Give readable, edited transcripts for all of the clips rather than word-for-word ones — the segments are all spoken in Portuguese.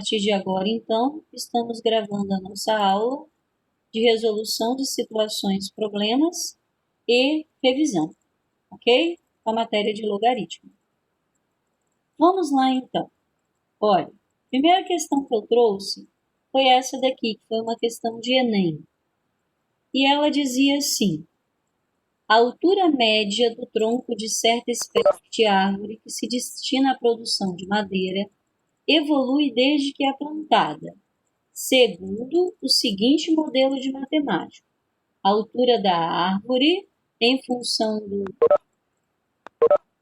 partir de agora, então, estamos gravando a nossa aula de resolução de situações, problemas e revisão, ok? Com a matéria de logaritmo. Vamos lá, então. Olha, a primeira questão que eu trouxe foi essa daqui, que foi uma questão de Enem. E ela dizia assim: a altura média do tronco de certa espécie de árvore que se destina à produção de madeira evolui desde que é plantada, segundo o seguinte modelo de matemática. A altura da árvore, em função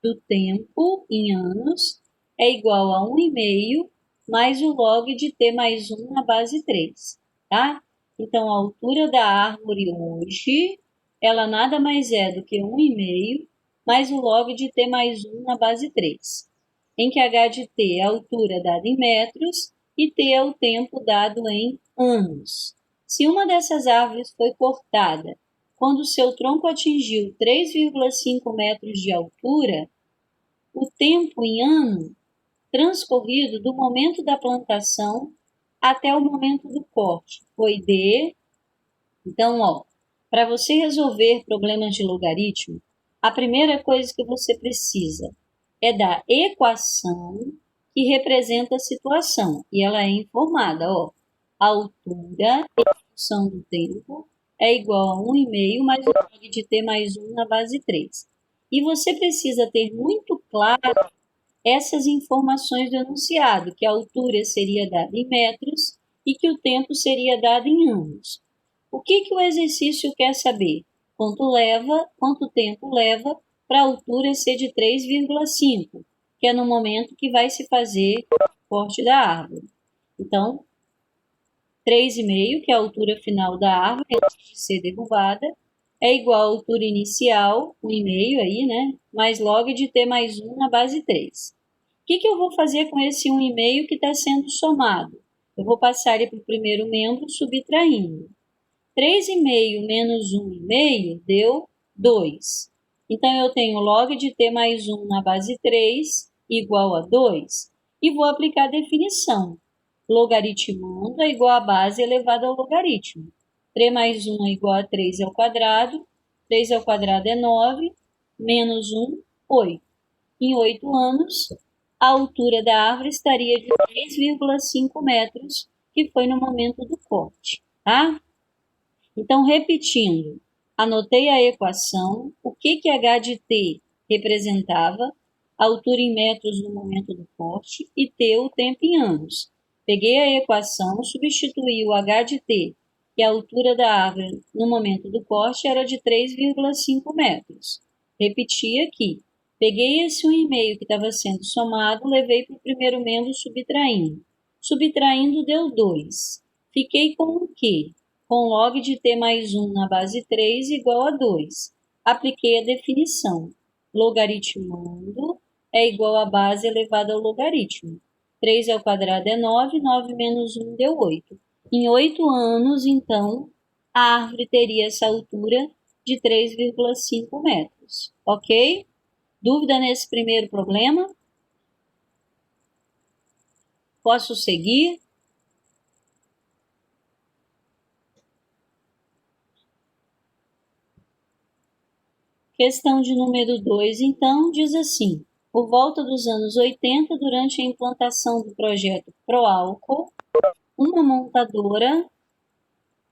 do tempo, em anos, é igual a 1,5 mais o log de t mais 1 na base 3, tá? Então, a altura da árvore hoje, ela nada mais é do que 1,5 mais o log de t mais 1 na base 3, em que h de t é a altura dada em metros e t é o tempo dado em anos. Se uma dessas árvores foi cortada quando seu tronco atingiu 3,5 metros de altura, o tempo em ano transcorrido do momento da plantação até o momento do corte foi de... Então, para você resolver problemas de logaritmo, a primeira coisa que você precisa é da equação que representa a situação, e ela é informada, a altura em função do tempo é igual a 1,5 mais o log de t mais 1 na base 3. E você precisa ter muito claro essas informações do enunciado, que a altura seria dada em metros e que o tempo seria dado em anos. O que o exercício quer saber? Quanto tempo leva para a altura ser de 3,5, que é no momento que vai se fazer o corte da árvore. Então, 3,5, que é a altura final da árvore antes de ser derrubada, é igual à altura inicial, 1,5 aí, né? Mais log de t mais 1 na base 3. O que eu vou fazer com esse 1,5 que está sendo somado? Eu vou passar ele para o primeiro membro subtraindo. 3,5 menos 1,5 deu 2. Então, eu tenho log de t mais 1 na base 3 igual a 2. E vou aplicar a definição. Logaritmando é igual a base elevada ao logaritmo. 3 mais 1 é igual a 3 ao quadrado. 3 ao quadrado é 9. Menos 1, 8. Em 8 anos, a altura da árvore estaria de 3,5 metros, que foi no momento do corte, tá? Então, repetindo, anotei a equação, o que h de t representava, a altura em metros no momento do corte e t o tempo em anos. Peguei a equação, substituí o h de t, que a altura da árvore no momento do corte era de 3,5 metros. Repeti aqui. Peguei esse 1,5 que estava sendo somado, levei para o primeiro membro subtraindo. Subtraindo deu 2. Fiquei com o quê? Com log de t mais 1 na base 3 igual a 2. Apliquei a definição. Logaritmando é igual a base elevada ao logaritmo. 3 ao quadrado é 9, 9 menos 1 deu 8. Em 8 anos, então, a árvore teria essa altura de 3,5 metros. Ok? Dúvida nesse primeiro problema? Posso seguir? Questão de número 2, então, diz assim: por volta dos anos 80, durante a implantação do projeto Proálcool, uma montadora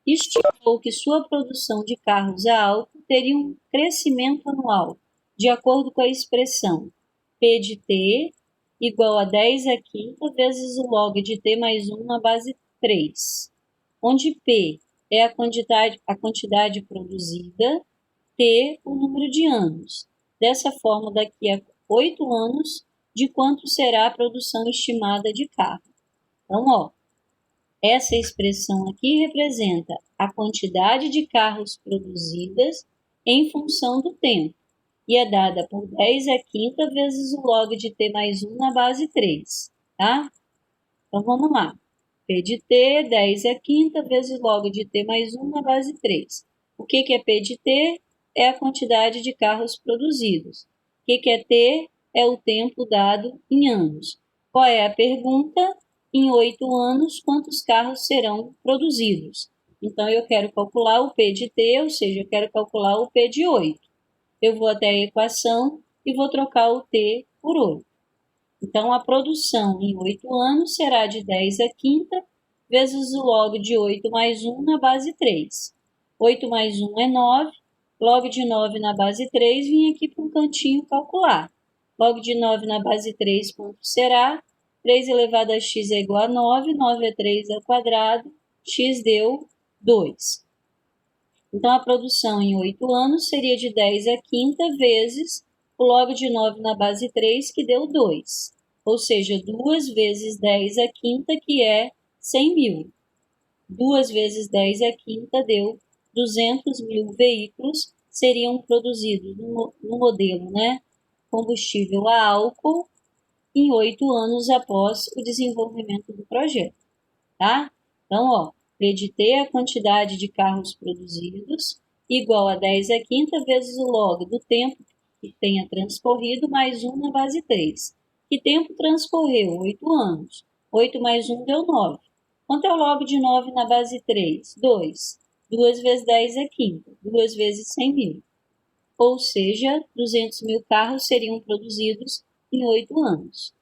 estimou que sua produção de carros a álcool teria um crescimento anual, de acordo com a expressão P de T igual a 10 à quinta vezes o log de T mais 1 na base 3, onde P é a quantidade produzida, T o número de anos. Dessa forma, daqui a 8 anos, de quanto será a produção estimada de carro. Então, essa expressão aqui representa a quantidade de carros produzidas em função do tempo e é dada por 10 à quinta vezes o log de t mais 1 na base 3, tá? Então, vamos lá. P de t, 10 à quinta vezes log de t mais 1 na base 3. O que é P de t? É a quantidade de carros produzidos. O que é t? É o tempo dado em anos. Qual é a pergunta? em 8 anos, quantos carros serão produzidos. Então, eu quero calcular o P de T, ou seja, eu quero calcular o P de 8. Eu vou até a equação e vou trocar o T por 8. Então, a produção em 8 anos será de 10 à quinta, vezes o log de 8 mais 1 na base 3. 8 mais 1 é 9, log de 9 na base 3, vim aqui para um cantinho calcular. Log de 9 na base 3, quanto será? 3 elevado a x é igual a 9, 9 é 3 ao quadrado, x deu 2. Então, a produção em 8 anos seria de 10 à quinta vezes o log de 9 na base 3, que deu 2. Ou seja, 2 vezes 10 à quinta, que é 100 mil. 2 vezes 10 à quinta deu 200 mil veículos, seriam produzidos no modelo, né? Combustível a álcool, em 8 anos após o desenvolvimento do projeto, tá? Então, ó, P de T é a quantidade de carros produzidos, igual a 10 à quinta vezes o log do tempo que tenha transcorrido, mais 1 na base 3. Que tempo transcorreu? 8 anos. 8 mais 1 deu 9. Quanto é o log de 9 na base 3? 2. 2 vezes 10 é quinta. 2 vezes 100 mil. Ou seja, 200 mil carros seriam produzidos em 8 anos.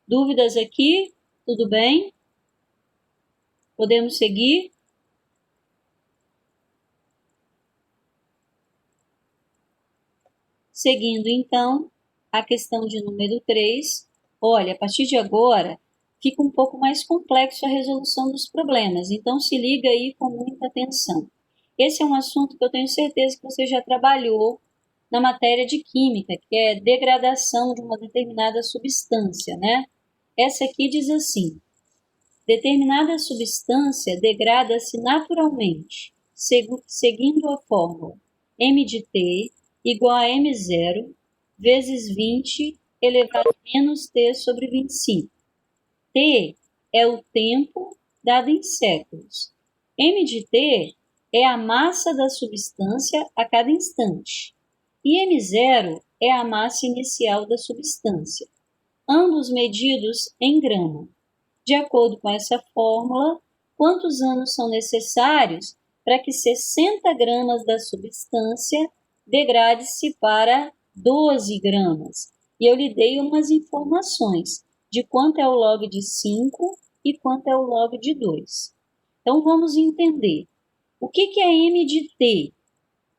Dúvidas aqui? Tudo bem? Podemos seguir? Seguindo, então, a questão de número 3. Olha, a partir de agora, fica um pouco mais complexo a resolução dos problemas, então se liga aí com muita atenção. Esse é um assunto que eu tenho certeza que você já trabalhou na matéria de química, que é degradação de uma determinada substância, né? Essa aqui diz assim: determinada substância degrada-se naturalmente, seguindo a fórmula m de t igual a m0 vezes 20 elevado a menos t sobre 25. T é o tempo dado em séculos. M de t é a massa da substância a cada instante. E m0 é a massa inicial da substância, ambos medidos em grama. De acordo com essa fórmula, quantos anos são necessários para que 60 gramas da substância degrade-se para 12 gramas? E eu lhe dei umas informações de quanto é o log de 5 e quanto é o log de 2. Então, vamos entender. O que é M de T?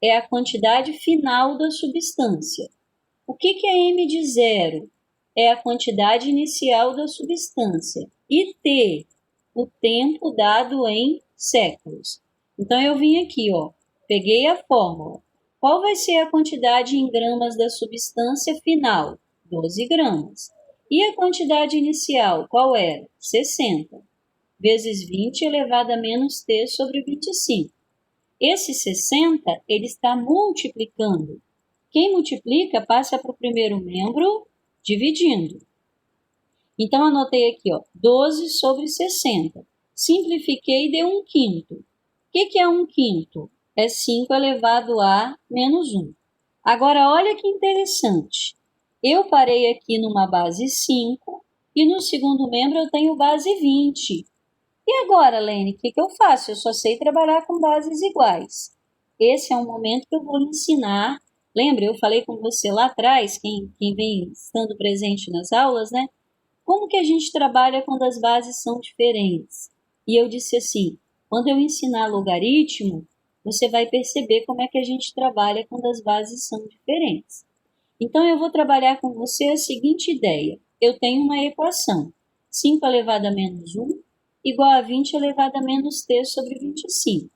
É a quantidade final da substância. O que é M de 0? É a quantidade inicial da substância. E T, o tempo dado em séculos. Então, eu vim aqui, ó, peguei a fórmula. Qual vai ser a quantidade em gramas da substância final? 12 gramas. E a quantidade inicial, qual era? 60. Vezes 20 elevado a menos t sobre 25. Esse 60, ele está multiplicando. Quem multiplica passa para o primeiro membro dividindo. Então, anotei aqui, ó, 12 sobre 60. Simplifiquei e deu 1/5. O que é 1/5? É 5 elevado a menos 1. Agora, olha que interessante. Eu parei aqui numa base 5 e no segundo membro eu tenho base 20. E agora, Lene, o que eu faço? Eu só sei trabalhar com bases iguais. Esse é um momento que eu vou lhe ensinar. Lembra, eu falei com você lá atrás, quem vem estando presente nas aulas, né? Como que a gente trabalha quando as bases são diferentes? E eu disse assim, quando eu ensinar logaritmo, você vai perceber como é que a gente trabalha quando as bases são diferentes. Então, eu vou trabalhar com você a seguinte ideia. Eu tenho uma equação, 5 elevado a menos 1 igual a 20 elevado a menos t sobre 25.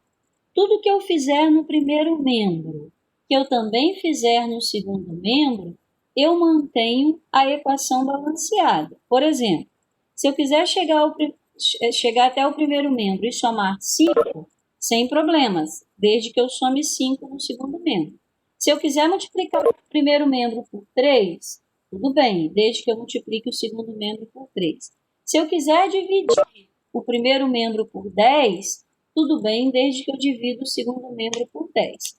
Tudo que eu fizer no primeiro membro, que eu também fizer no segundo membro, eu mantenho a equação balanceada. Por exemplo, se eu quiser chegar até o primeiro membro e somar 5, sem problemas, desde que eu some 5 no segundo membro. Se eu quiser multiplicar o primeiro membro por 3, tudo bem, desde que eu multiplique o segundo membro por 3. Se eu quiser dividir o primeiro membro por 10, tudo bem, desde que eu divido o segundo membro por 10.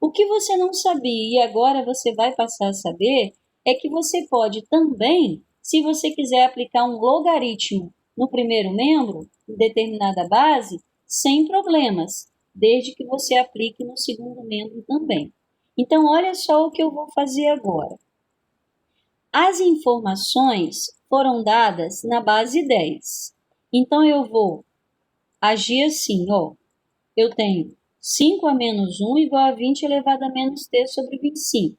O que você não sabia e agora você vai passar a saber é que você pode também, se você quiser aplicar um logaritmo no primeiro membro, em determinada base, sem problemas, desde que você aplique no segundo membro também. Então, olha só o que eu vou fazer agora. As informações foram dadas na base 10. Então, eu vou agir assim, ó. Eu tenho 5 a menos 1 igual a 20 elevado a menos t sobre 25.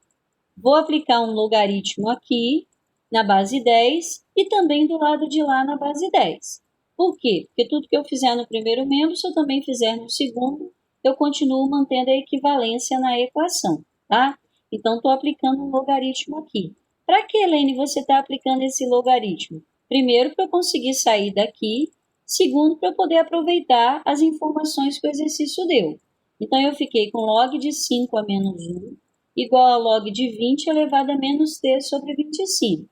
Vou aplicar um logaritmo aqui na base 10 e também do lado de lá na base 10. Por quê? Porque tudo que eu fizer no primeiro membro, se eu também fizer no segundo, eu continuo mantendo a equivalência na equação, tá? Então, estou aplicando um logaritmo aqui. Para que, Helene, você está aplicando esse logaritmo? Primeiro, para eu conseguir sair daqui. Segundo, para eu poder aproveitar as informações que o exercício deu. Então, eu fiquei com log de 5 a menos 1 igual a log de 20 elevado a menos t sobre 25. O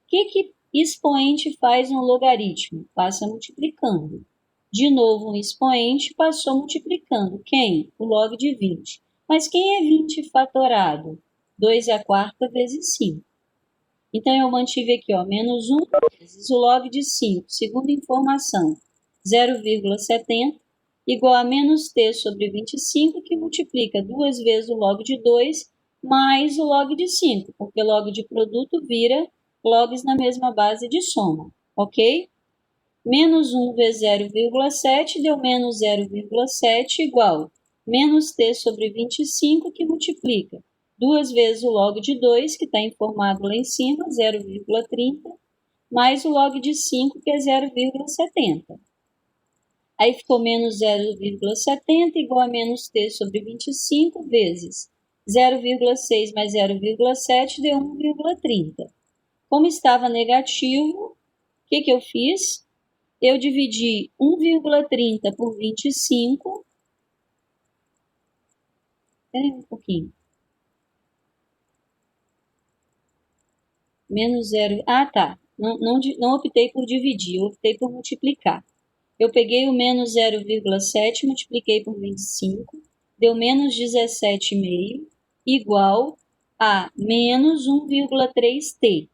que expoente faz um logaritmo? Passa multiplicando. De novo, um expoente passou multiplicando. Quem? O log de 20. Mas quem é 20 fatorado? 2 à quarta vezes 5. Então, eu mantive aqui, ó, menos 1 vezes o log de 5, segunda informação, 0,70, igual a menos t sobre 25, que multiplica 2 vezes o log de 2, mais o log de 5, porque log de produto vira logs na mesma base de soma, ok? Menos 1 vezes 0,7 deu menos 0,7 igual menos t sobre 25, que multiplica 2 vezes o log de 2, que está informado lá em cima, 0,30, mais o log de 5, que é 0,70. Aí ficou menos 0,70 igual a menos t sobre 25 vezes 0,6 mais 0,7 deu 1,30. Como estava negativo, o que eu fiz? Eu dividi 1,30 por 25. Espera aí um pouquinho. Menos 0. Ah, tá. Não optei por dividir, eu optei por multiplicar. Eu peguei o menos 0,7, multipliquei por 25, deu menos 17,5, igual a menos 1,3t.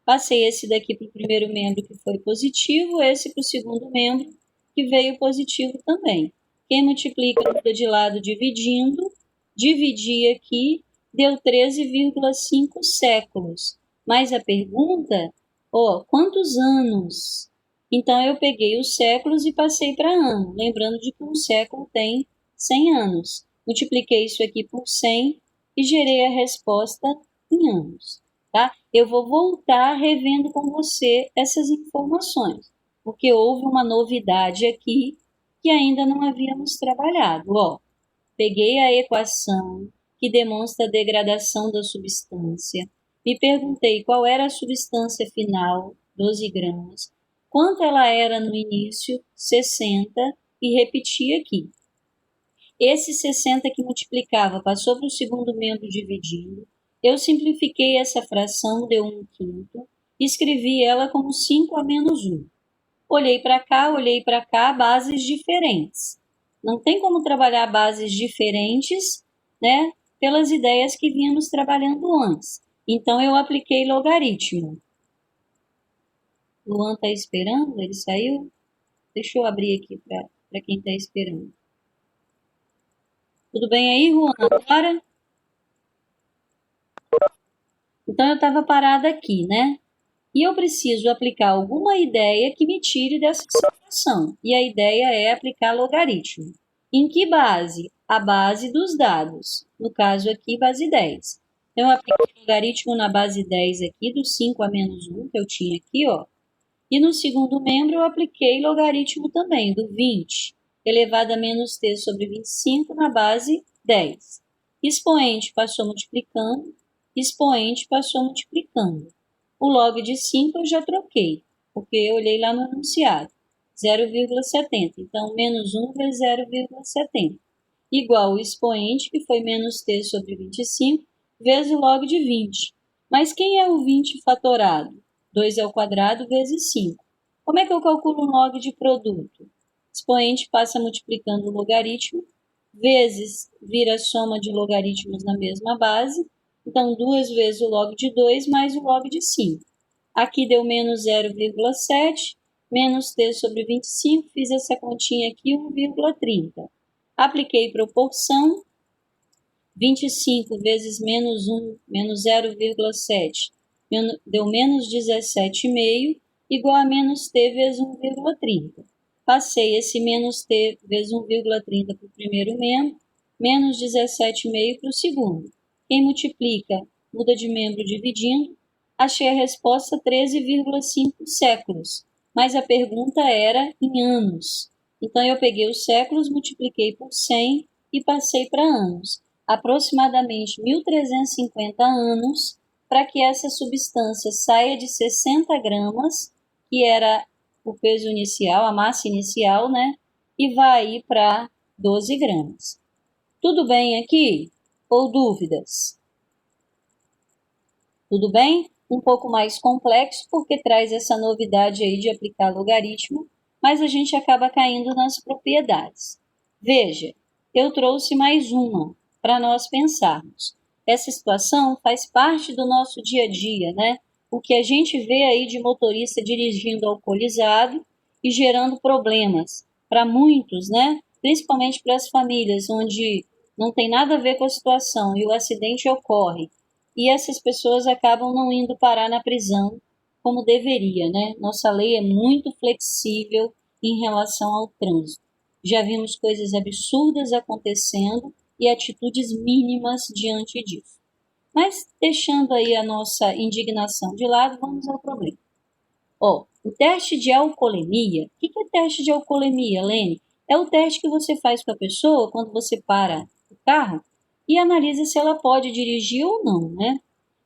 Passei esse daqui para o primeiro membro, que foi positivo, esse para o segundo membro, que veio positivo também. Quem multiplica muda de lado dividindo, dividi aqui, deu 13,5 séculos. Mas a pergunta, ó, quantos anos? Então, eu peguei os séculos e passei para ano, lembrando de que um século tem 100 anos. Multipliquei isso aqui por 100 e gerei a resposta em anos. Tá? Eu vou voltar revendo com você essas informações, porque houve uma novidade aqui que ainda não havíamos trabalhado. Ó, peguei a equação que demonstra a degradação da substância, me perguntei qual era a substância final, 12 gramas, quanto ela era no início, 60, e repeti aqui. Esse 60 que multiplicava passou para o segundo membro dividindo. Eu simplifiquei essa fração, deu 1/5, escrevi ela como 5 a menos 1. Olhei para cá, bases diferentes. Não tem como trabalhar bases diferentes, né, pelas ideias que vínhamos trabalhando antes. Então, eu apliquei logaritmo. Luan está esperando? Ele saiu? Deixa eu abrir aqui para quem está esperando. Tudo bem aí, Juan? Agora? Então, eu estava parada aqui, né? E eu preciso aplicar alguma ideia que me tire dessa situação. E a ideia é aplicar logaritmo. Em que base? A base dos dados. No caso aqui, base 10. Então, eu apliquei logaritmo na base 10 aqui, do 5 a menos 1, que eu tinha aqui, ó. E no segundo membro, eu apliquei logaritmo também, do 20 elevado a menos t sobre 25 na base 10. Expoente passou multiplicando, expoente passou multiplicando. O log de 5 eu já troquei, porque eu olhei lá no enunciado, 0,70. Então, menos 1 vezes 0,70. Igual o expoente, que foi menos t sobre 25, vezes o log de 20. Mas quem é o 20 fatorado? 2 ao quadrado vezes 5. Como é que eu calculo um log de produto? Expoente passa multiplicando o logaritmo, vezes vira a soma de logaritmos na mesma base. Então, 2 vezes o log de 2 mais o log de 5. Aqui deu menos 0,7, menos t sobre 25, fiz essa continha aqui, 1,30. Apliquei proporção, 25 vezes menos 1, menos 0,7, deu menos 17,5, igual a menos t vezes 1,30. Passei esse menos t vezes 1,30 para o primeiro membro, menos 17,5 para o segundo. Quem multiplica, muda de membro dividindo. Achei a resposta 13,5 séculos, mas a pergunta era em anos. Então, eu peguei os séculos, multipliquei por 100 e passei para anos. Aproximadamente 1.350 anos para que essa substância saia de 60 gramas, que era o peso inicial, a massa inicial, né? E vai para 12 gramas. Tudo bem aqui? Ou dúvidas? Tudo bem? Um pouco mais complexo, porque traz essa novidade aí de aplicar logaritmo, mas a gente acaba caindo nas propriedades. Veja, eu trouxe mais uma para nós pensarmos. Essa situação faz parte do nosso dia a dia, né? O que a gente vê aí de motorista dirigindo alcoolizado e gerando problemas para muitos, né? Principalmente para as famílias onde não tem nada a ver com a situação e o acidente ocorre. E essas pessoas acabam não indo parar na prisão como deveria, né? Nossa lei é muito flexível em relação ao trânsito. Já vimos coisas absurdas acontecendo e atitudes mínimas diante disso. Mas, deixando aí a nossa indignação de lado, vamos ao problema. O teste de alcoolemia. O que é teste de alcoolemia, Lene? É o teste que você faz com a pessoa quando você para o carro e analisa se ela pode dirigir ou não, né?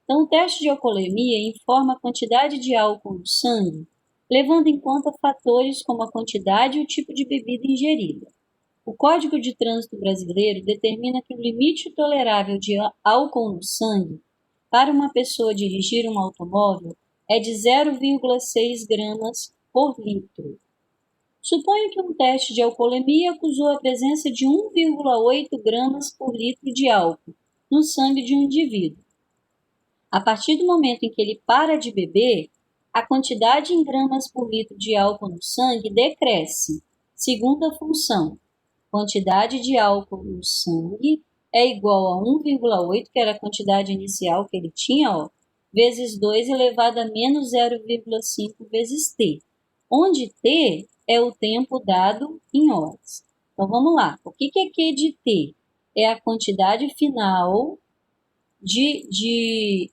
Então, o teste de alcoolemia informa a quantidade de álcool no sangue, levando em conta fatores como a quantidade e o tipo de bebida ingerida. O Código de Trânsito Brasileiro determina que o limite tolerável de álcool no sangue para uma pessoa dirigir um automóvel é de 0,6 gramas por litro. Suponha que um teste de alcoolemia acusou a presença de 1,8 gramas por litro de álcool no sangue de um indivíduo. A partir do momento em que ele para de beber, a quantidade em gramas por litro de álcool no sangue decresce. Segunda função, quantidade de álcool no sangue é igual a 1,8, que era a quantidade inicial que ele tinha, ó, vezes 2 elevado a menos 0,5 vezes t, onde t é o tempo dado em horas. Então, vamos lá. O que é Q de t? É a quantidade final de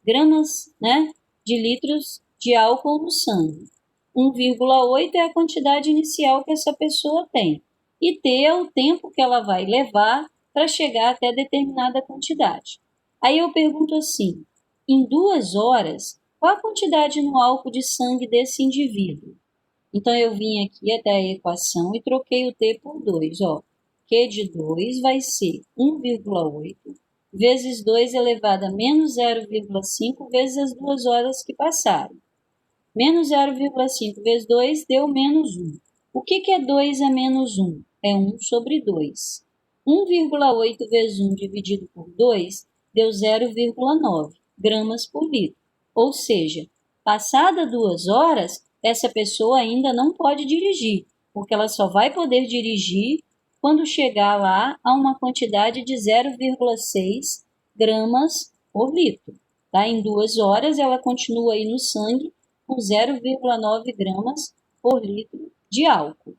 gramas, né, de litros de álcool no sangue. 1,8 é a quantidade inicial que essa pessoa tem. E T é o tempo que ela vai levar para chegar até determinada quantidade. Aí eu pergunto assim, em 2 horas, qual a quantidade no álcool de sangue desse indivíduo? Então, eu vim aqui até a equação e troquei o T por 2. Ó. Q de 2 vai ser 1,8 vezes 2 elevado a menos 0,5 vezes as 2 horas que passaram. Menos 0,5 vezes 2 deu menos 1. O que é 2 a menos 1? É 1 sobre 2. 1,8 vezes 1 dividido por 2 deu 0,9 gramas por litro. Ou seja, passada 2 horas, essa pessoa ainda não pode dirigir, porque ela só vai poder dirigir quando chegar lá a uma quantidade de 0,6 gramas por litro. Tá? Em 2 horas, ela continua aí no sangue com 0,9 gramas por litro de álcool.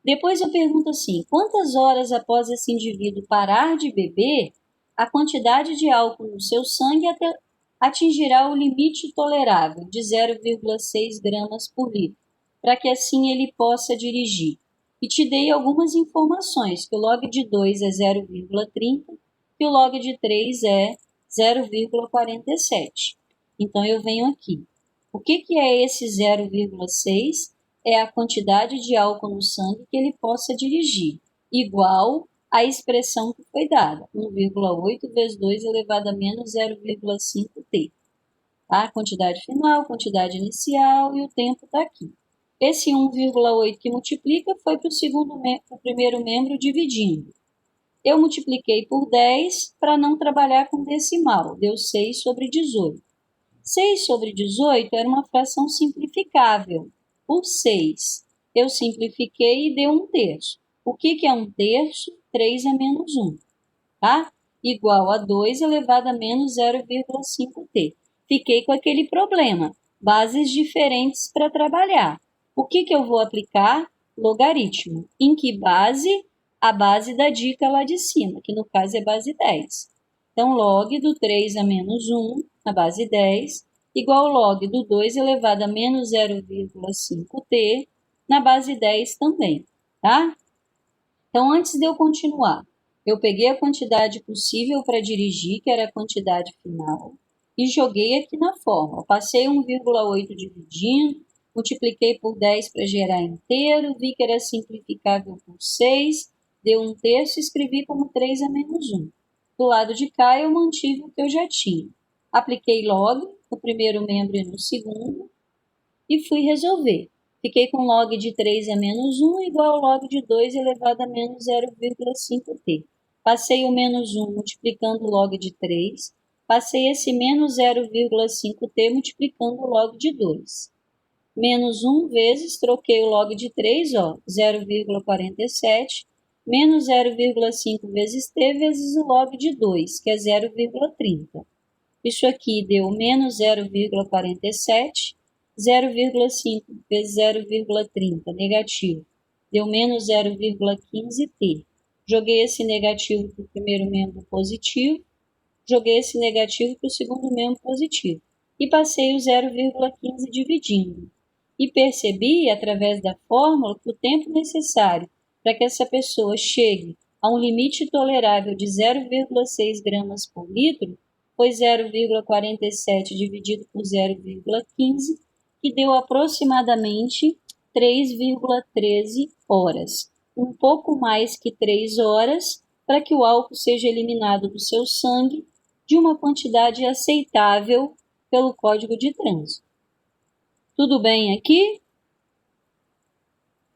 Depois eu pergunto assim, quantas horas após esse indivíduo parar de beber, a quantidade de álcool no seu sangue atingirá o limite tolerável de 0,6 gramas por litro, para que assim ele possa dirigir. E te dei algumas informações, que o log de 2 é 0,30, que o log de 3 é 0,47. Então, eu venho aqui. O que é esse 0,6? É a quantidade de álcool no sangue que ele possa dirigir, igual à expressão que foi dada, 1,8 vezes 2 elevado a menos 0,5t. Tá? Quantidade final, quantidade inicial e o tempo está aqui. Esse 1,8 que multiplica foi para o primeiro membro dividindo. Eu multipliquei por 10 para não trabalhar com decimal, deu 6 sobre 18. 6 sobre 18 era uma fração simplificável. Por 6, eu simplifiquei e deu 1/3. O que é 1/3? 3 a menos 1, tá? Igual a 2 elevado a menos 0,5t. Fiquei com aquele problema. Bases diferentes para trabalhar. O que eu vou aplicar? Logaritmo. Em que base? A base da dica lá de cima, que no caso é base 10. Então, log do 3 a menos 1, na base 10, igual ao log do 2 elevado a menos 0,5t, na base 10 também, tá? Então, antes de eu continuar, eu peguei a quantidade possível para dirigir, que era a quantidade final, e joguei aqui na fórmula. Passei 1,8 dividindo, multipliquei por 10 para gerar inteiro, vi que era simplificável por 6, deu 1/3, escrevi como 3 a menos 1. Do lado de cá, eu mantive o que eu já tinha. Apliquei log no primeiro membro e no segundo, e fui resolver. Fiquei com log de 3 a menos 1 igual ao log de 2 elevado a menos 0,5t. Passei o menos 1 multiplicando o log de 3. Passei esse menos 0,5t multiplicando o log de 2. Menos 1 vezes, troquei o log de 3, 0,47. Menos 0,5 vezes t vezes o log de 2, que é 0,30. Isso aqui deu menos 0,47. 0,5 vezes 0,30, negativo, deu menos 0,15t. Joguei esse negativo para o primeiro membro positivo, joguei esse negativo para o segundo membro positivo. E passei o 0,15 dividindo. E percebi, através da fórmula, que o tempo necessário para que essa pessoa chegue a um limite tolerável de 0,6 gramas por litro foi 0,47 dividido por 0,15, que deu aproximadamente 3,13 horas. Um pouco mais que 3 horas para que o álcool seja eliminado do seu sangue de uma quantidade aceitável pelo Código de Trânsito. Tudo bem aqui?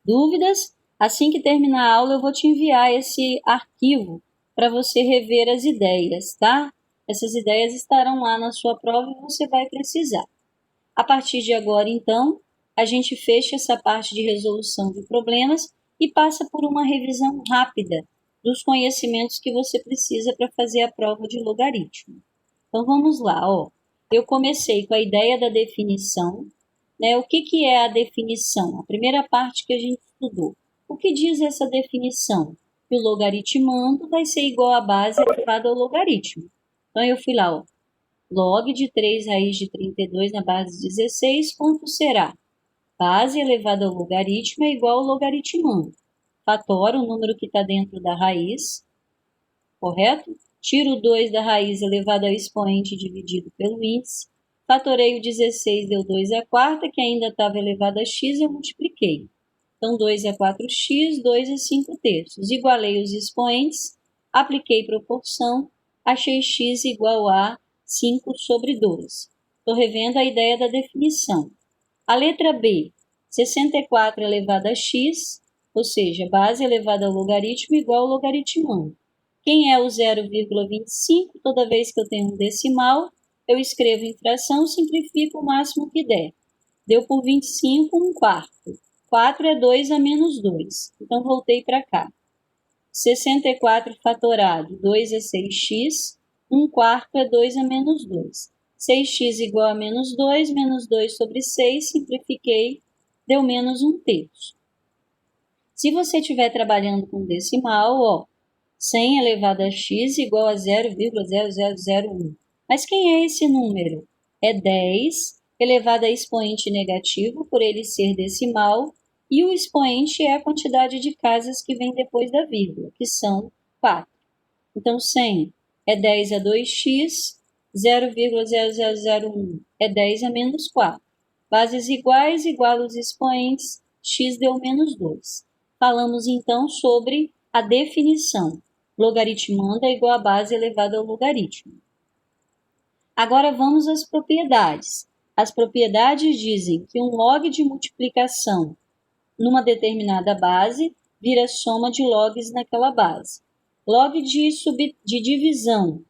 Dúvidas? Assim que terminar a aula, eu vou te enviar esse arquivo para você rever as ideias, tá? Essas ideias estarão lá na sua prova e você vai precisar. A partir de agora, então, a gente fecha essa parte de resolução de problemas e passa por uma revisão rápida dos conhecimentos que você precisa para fazer a prova de logaritmo. Então, vamos lá, Eu comecei com a ideia da definição, né? O que é a definição? A primeira parte que a gente estudou. O que diz essa definição? Que o logaritmando vai ser igual à base elevada ao logaritmo. Então, eu fui lá, log de 3 raiz de 32 na base 16, quanto será? Base elevada ao logaritmo é igual ao logaritmando. Fatora o número que está dentro da raiz, correto? Tiro o 2 da raiz elevado ao expoente dividido pelo índice. Fatorei o 16, deu 2 a quarta, que ainda estava elevado a x, eu multipliquei. Então, 2 é 4x, 2 é 5/3. Igualei os expoentes, apliquei proporção, achei x igual a 5 sobre 12. Estou revendo a ideia da definição. A letra B, 64 elevado a x, ou seja, base elevada ao logaritmo igual ao logaritmando. Quem é o 0,25? Toda vez que eu tenho um decimal, eu escrevo em fração, simplifico o máximo que der. Deu por 25, 1/4. 4 é 2 a menos 2. Então, voltei para cá. 64 fatorado, 2 é 6x. 1/4 é 2 a menos 2. 6x igual a menos 2 sobre 6, simplifiquei, deu menos 1/3. Se você estiver trabalhando com decimal, 100 elevado a x igual a 0,0001. Mas quem é esse número? É 10 elevado a expoente negativo, por ele ser decimal, e o expoente é a quantidade de casas que vem depois da vírgula, que são 4. Então, 100 é 10 a 2x, 0,0001 é 10 a menos 4. Bases iguais, igual os expoentes, x deu menos 2. Falamos, então, sobre a definição. Logaritmando é igual a base elevada ao logaritmo. Agora vamos às propriedades. As propriedades dizem que um log de multiplicação numa determinada base vira soma de logs naquela base. Log de divisão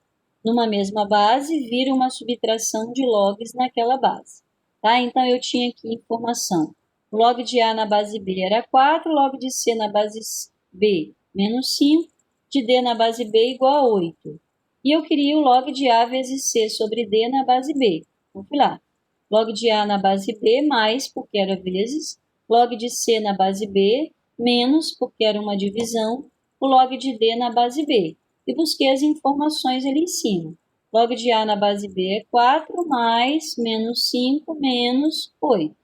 numa mesma base, vira uma subtração de logs naquela base. Tá? Então, eu tinha aqui informação. Log de A na base B era 4, log de C na base B menos 5, de D na base B igual a 8. E eu queria o log de A vezes C sobre D na base B. Então, fui lá. Log de A na base B mais, porque era vezes, log de C na base B menos, porque era uma divisão, o log de D na base B. E busquei as informações ali em cima. Log de A na base B é 4, mais menos 5, menos 8.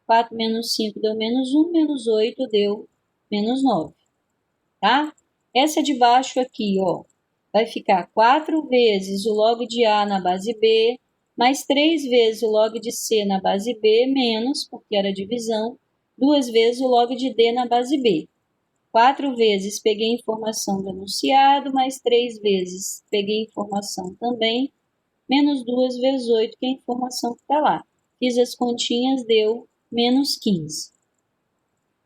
4 menos 5 deu menos 1, menos 8 deu menos 9. Tá? Essa de baixo aqui, ó, vai ficar 4 vezes o log de A na base B, mais 3 vezes o log de C na base B, menos, porque era divisão, 2 vezes o log de D na base B. 4 vezes peguei informação do enunciado, mais 3 vezes peguei informação também, menos 2 vezes 8, que é a informação que está lá. Fiz as continhas, deu menos 15.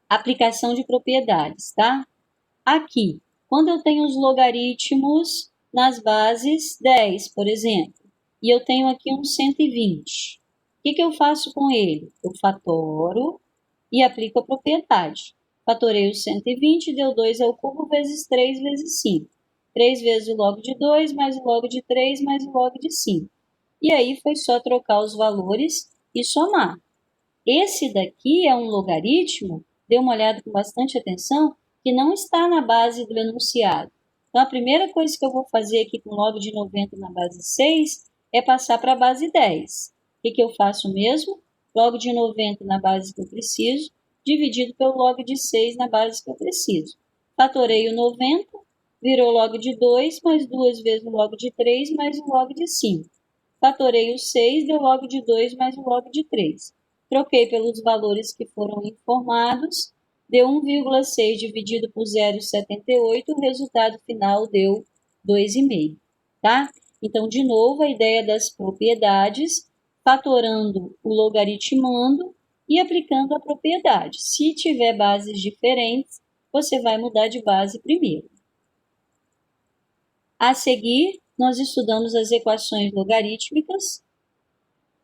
Aplicação de propriedades, tá? Aqui, quando eu tenho os logaritmos nas bases 10, por exemplo, e eu tenho aqui um 120, o que eu faço com ele? Eu fatoro e aplico a propriedade. Fatorei o 120, deu 2 ao cubo vezes 3 vezes 5. 3 vezes o log de 2, mais o log de 3, mais o log de 5. E aí foi só trocar os valores e somar. Esse daqui é um logaritmo, dê uma olhada com bastante atenção, que não está na base do enunciado. Então, a primeira coisa que eu vou fazer aqui com log de 90 na base 6 é passar para a base 10. O que eu faço mesmo? Log de 90 na base que eu preciso, dividido pelo log de 6 na base que eu preciso. Fatorei o 90, virou log de 2, mais 2 vezes o log de 3, mais o log de 5. Fatorei o 6, deu log de 2 mais o log de 3. Troquei pelos valores que foram informados, deu 1,6 dividido por 0,78, o resultado final deu 2,5, tá? Então, de novo, a ideia das propriedades, fatorando o logaritmando e aplicando a propriedade. Se tiver bases diferentes, você vai mudar de base primeiro. A seguir, nós estudamos as equações logarítmicas,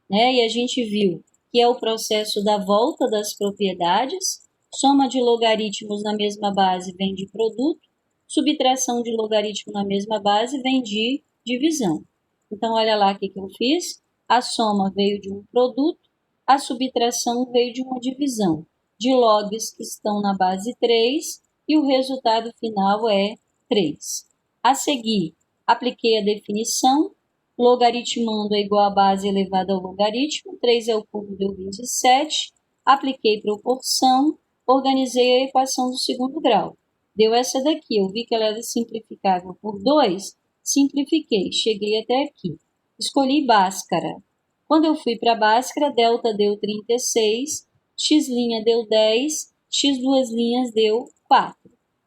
né? E a gente viu que é o processo da volta das propriedades, soma de logaritmos na mesma base vem de produto, subtração de logaritmo na mesma base vem de divisão. Então, olha lá o que eu fiz. A soma veio de um produto, a subtração veio de uma divisão de logs que estão na base 3 e o resultado final é 3. A seguir, apliquei a definição. Logaritmando é igual a base elevada ao logaritmo, 3 ao cubo deu 27. Apliquei proporção, organizei a equação do segundo grau. Deu essa daqui, eu vi que ela era simplificável por 2, simplifiquei, cheguei até aqui. Escolhi Bhaskara. Quando eu fui para Bhaskara, delta deu 36, x' deu 10, x duas linhas deu 4.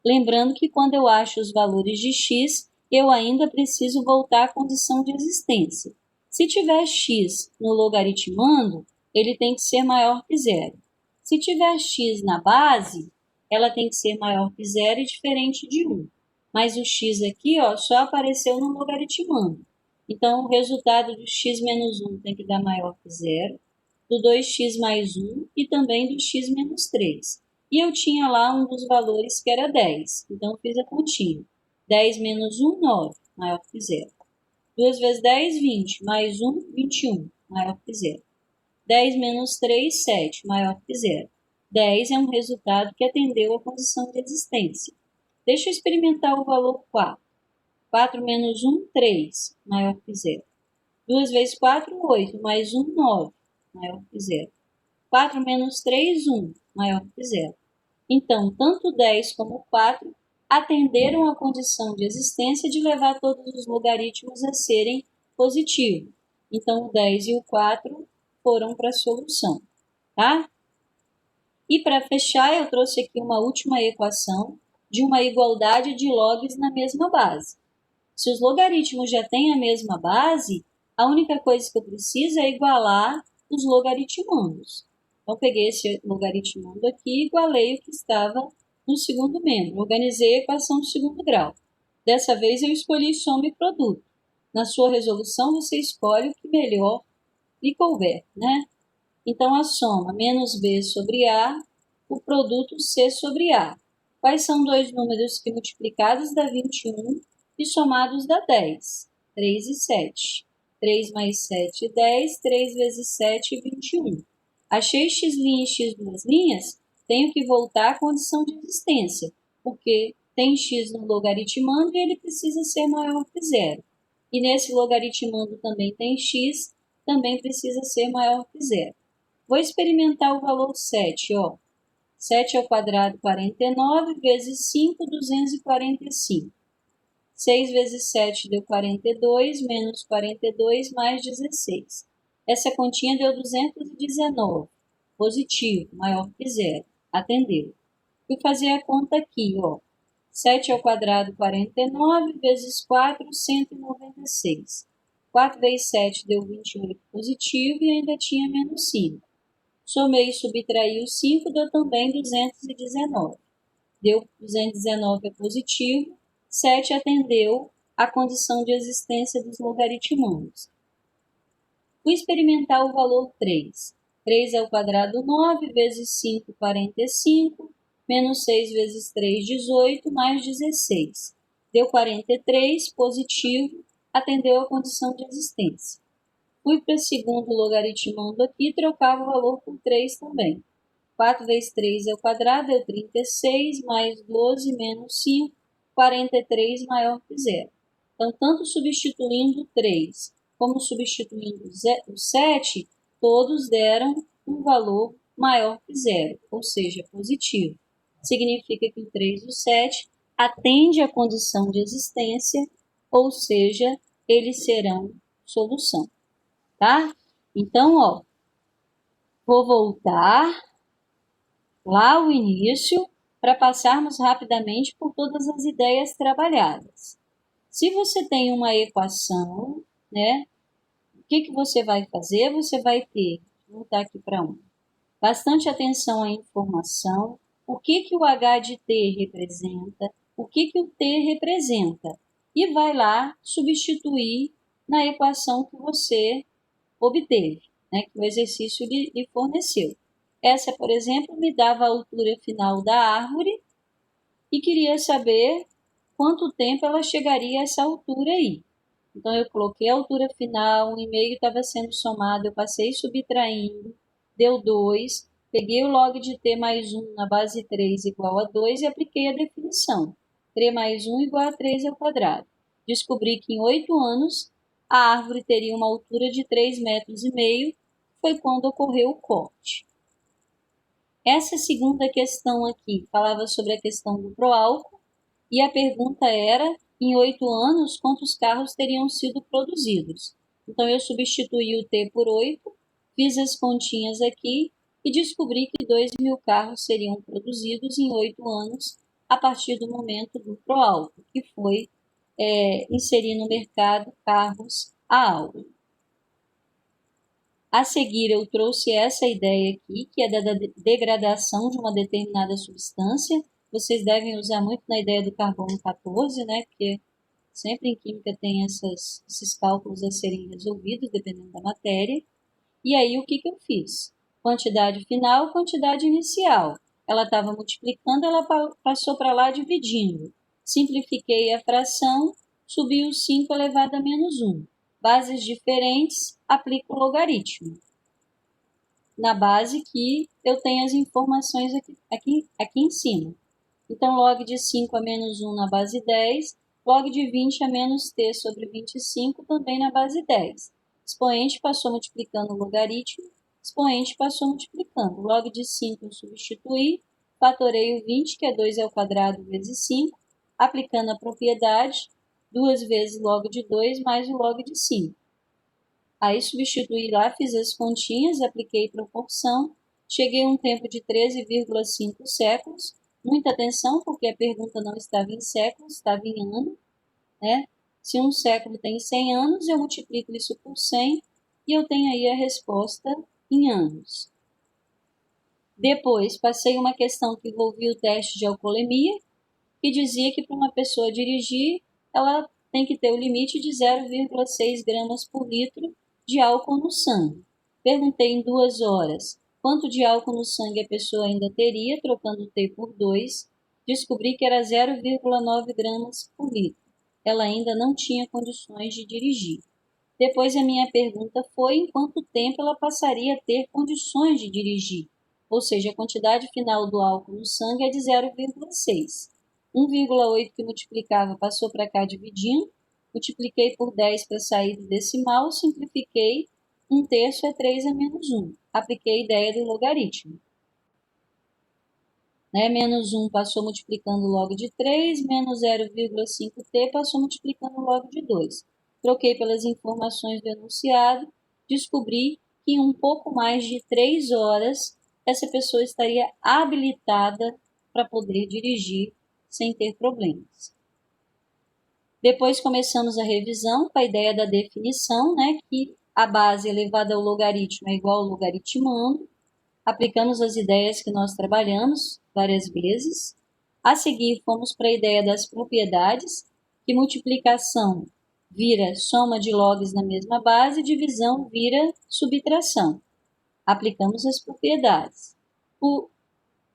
Lembrando que quando eu acho os valores de x, eu ainda preciso voltar à condição de existência. Se tiver x no logaritmando, ele tem que ser maior que zero. Se tiver x na base, ela tem que ser maior que zero e diferente de 1. Mas o x aqui só apareceu no logaritmando. Então, o resultado do x menos 1 tem que dar maior que zero, do 2x mais 1 e também do x menos 3. E eu tinha lá um dos valores que era 10, então eu fiz a continha. 10 menos 1, 9, maior que zero. 2 vezes 10, 20, mais 1, 21, maior que zero. 10 menos 3, 7, maior que zero. 10 é um resultado que atendeu à condição de existência. Deixa eu experimentar o valor 4. 4 menos 1, 3, maior que zero. 2 vezes 4, 8, mais 1, 9, maior que zero. 4 menos 3, 1, maior que zero. Então, tanto 10 como 4 atenderam à condição de existência de levar todos os logaritmos a serem positivos. Então, o 10 e o 4 foram para a solução, tá? E para fechar, eu trouxe aqui uma última equação de uma igualdade de logs na mesma base. Se os logaritmos já têm a mesma base, a única coisa que eu preciso é igualar os logaritmandos. Então, peguei esse logaritmando aqui e igualei o que estava no segundo membro. Organizei a equação do segundo grau. Dessa vez, eu escolhi soma e produto. na sua resolução, você escolhe o que melhor lhe couber, né? Então, a soma menos B sobre A, o produto C sobre A. Quais são dois números que multiplicados dá 21 e somados dá 10? 3 e 7. 3 mais 7, 10. 3 vezes 7, 21. Achei x' e x', tenho que voltar à condição de existência, porque tem x no logaritmando e ele precisa ser maior que zero. E nesse logaritmando também tem x, também precisa ser maior que zero. Vou experimentar o valor 7, ó. 7 ao quadrado, 49, vezes 5, 245. 6 vezes 7 deu 42, menos 42, mais 16. Essa continha deu 219. Positivo, maior que zero. Atendeu. Fui fazer a conta aqui, ó. 7 ao quadrado, 49, vezes 4, 196. 4 vezes 7 deu 28 positivo e ainda tinha menos 5. Somei e subtraí o 5, deu também 219. Deu 219 é positivo. 7 atendeu à condição de existência dos logaritmandos. Fui experimentar o valor 3. 3 ao quadrado, 9, vezes 5, 45, menos 6 vezes 3, 18, mais 16. Deu 43, positivo, atendeu à condição de existência. Fui para o segundo logaritmando aqui e trocava o valor por 3 também. 4 vezes 3 ao quadrado deu 36, mais 12, menos 5, 43 maior que zero. Então, tanto substituindo 3 como substituindo o 7, todos deram um valor maior que zero, ou seja, positivo. Significa que o 3 e o 7 atende à condição de existência, ou seja, eles serão solução. Tá? Então, ó, vou voltar lá ao início para passarmos rapidamente por todas as ideias trabalhadas. Se você tem uma equação, né, o que você vai fazer? Você vai ter, vou voltar aqui para bastante atenção à informação, o que o H de T representa, o que o T representa, e vai lá substituir na equação que você obteve, né, que o exercício lhe forneceu. Essa, por exemplo, me dava a altura final da árvore e queria saber quanto tempo ela chegaria a essa altura aí. Então, eu coloquei a altura final, 1,5 estava sendo somado, eu passei subtraindo, deu 2, peguei o log de t mais 1 na base 3 igual a 2 e apliquei a definição. 3 mais 1 igual a 3 ao quadrado. Descobri que em 8 anos a árvore teria uma altura de 3,5 metros, foi quando ocorreu o corte. Essa segunda questão aqui falava sobre a questão do proálcool e a pergunta era, em 8 anos, quantos carros teriam sido produzidos? Então, eu substituí o T por 8, fiz as continhas aqui e descobri que 2.000 carros seriam produzidos em 8 anos a partir do momento do proálcool, que foi inserir no mercado carros a álcool. A seguir, eu trouxe essa ideia aqui, que é da degradação de uma determinada substância. Vocês devem usar muito na ideia do carbono 14, né? Porque sempre em química tem esses cálculos a serem resolvidos, dependendo da matéria. E aí, o que eu fiz? Quantidade final, quantidade inicial. Ela estava multiplicando, ela passou para lá dividindo. Simplifiquei a fração, subi o 5 elevado a menos 1. Bases diferentes, aplico o logaritmo. Na base que eu tenho as informações aqui em cima. Então, log de 5 a menos 1 na base 10, log de 20 a menos t sobre 25 também na base 10. Expoente passou multiplicando o logaritmo, expoente passou multiplicando. Log de 5 eu substituí, fatorei o 20, que é 2 ao quadrado vezes 5, aplicando a propriedade, 2 vezes log de 2 mais o log de 5. Aí substituí lá, fiz as continhas, apliquei proporção, cheguei a um tempo de 13,5 séculos. Muita atenção, porque a pergunta não estava em séculos, estava em ano, né? Se um século tem 100 anos, eu multiplico isso por 100 e eu tenho aí a resposta em anos. Depois, passei uma questão que envolvia o teste de alcoolemia, que dizia que para uma pessoa dirigir, ela tem que ter o limite de 0,6 gramas por litro de álcool no sangue. Perguntei em 2 horas quanto de álcool no sangue a pessoa ainda teria, trocando T por 2. Descobri que era 0,9 gramas por litro. Ela ainda não tinha condições de dirigir. Depois a minha pergunta foi em quanto tempo ela passaria a ter condições de dirigir. Ou seja, a quantidade final do álcool no sangue é de 0,6. 1,8 que multiplicava passou para cá dividindo, multipliquei por 10 para sair do decimal, simplifiquei, 1/3 é 3 a menos 1. Apliquei a ideia do logaritmo. Menos 1 passou multiplicando log de 3, menos 0,5t passou multiplicando log de 2. Troquei pelas informações do enunciado, descobri que em um pouco mais de 3 horas, essa pessoa estaria habilitada para poder dirigir sem ter problemas. Depois começamos a revisão com a ideia da definição, que a base elevada ao logaritmo é igual ao logaritmando. Aplicamos as ideias que nós trabalhamos várias vezes. A seguir, fomos para a ideia das propriedades, que multiplicação vira soma de logs na mesma base, divisão vira subtração. Aplicamos as propriedades.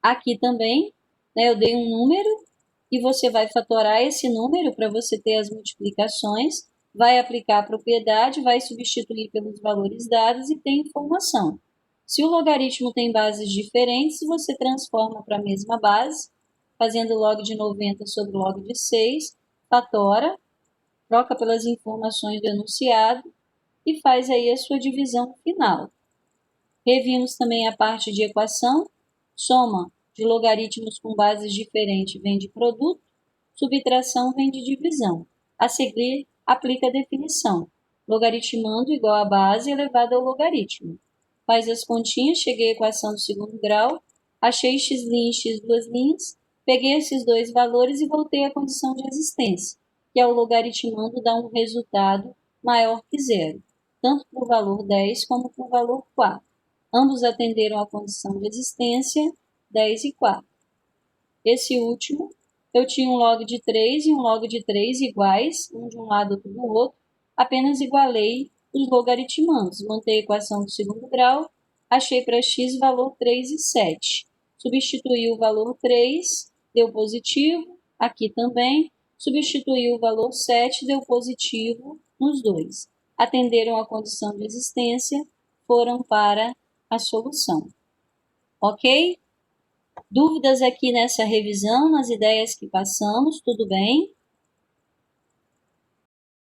Aqui também, eu dei um número e você vai fatorar esse número para você ter as multiplicações, vai aplicar a propriedade, vai substituir pelos valores dados e tem informação. Se o logaritmo tem bases diferentes, você transforma para a mesma base, fazendo log de 90 sobre log de 6, fatora, troca pelas informações do enunciado e faz aí a sua divisão final. Revimos também a parte de equação, soma de logaritmos com bases diferentes vem de produto, subtração vem de divisão. A seguir, aplica a definição, logaritmando igual a base elevada ao logaritmo. Faz as continhas, cheguei à equação do segundo grau, achei x' e x2', peguei esses dois valores e voltei à condição de existência, que ao logaritmando dá um resultado maior que zero, tanto para o valor 10 como para o valor 4. Ambos atenderam à condição de existência, 10 e 4. Esse último, eu tinha um log de 3 e um log de 3 iguais, um de um lado outro do outro, apenas igualei os logaritmandos. Montei a equação do segundo grau, achei para x valor 3 e 7. Substituí o valor 3, deu positivo, aqui também. Substituí o valor 7, deu positivo nos dois. Atenderam à condição de existência, foram para a solução. Ok? Dúvidas aqui nessa revisão, nas ideias que passamos, tudo bem?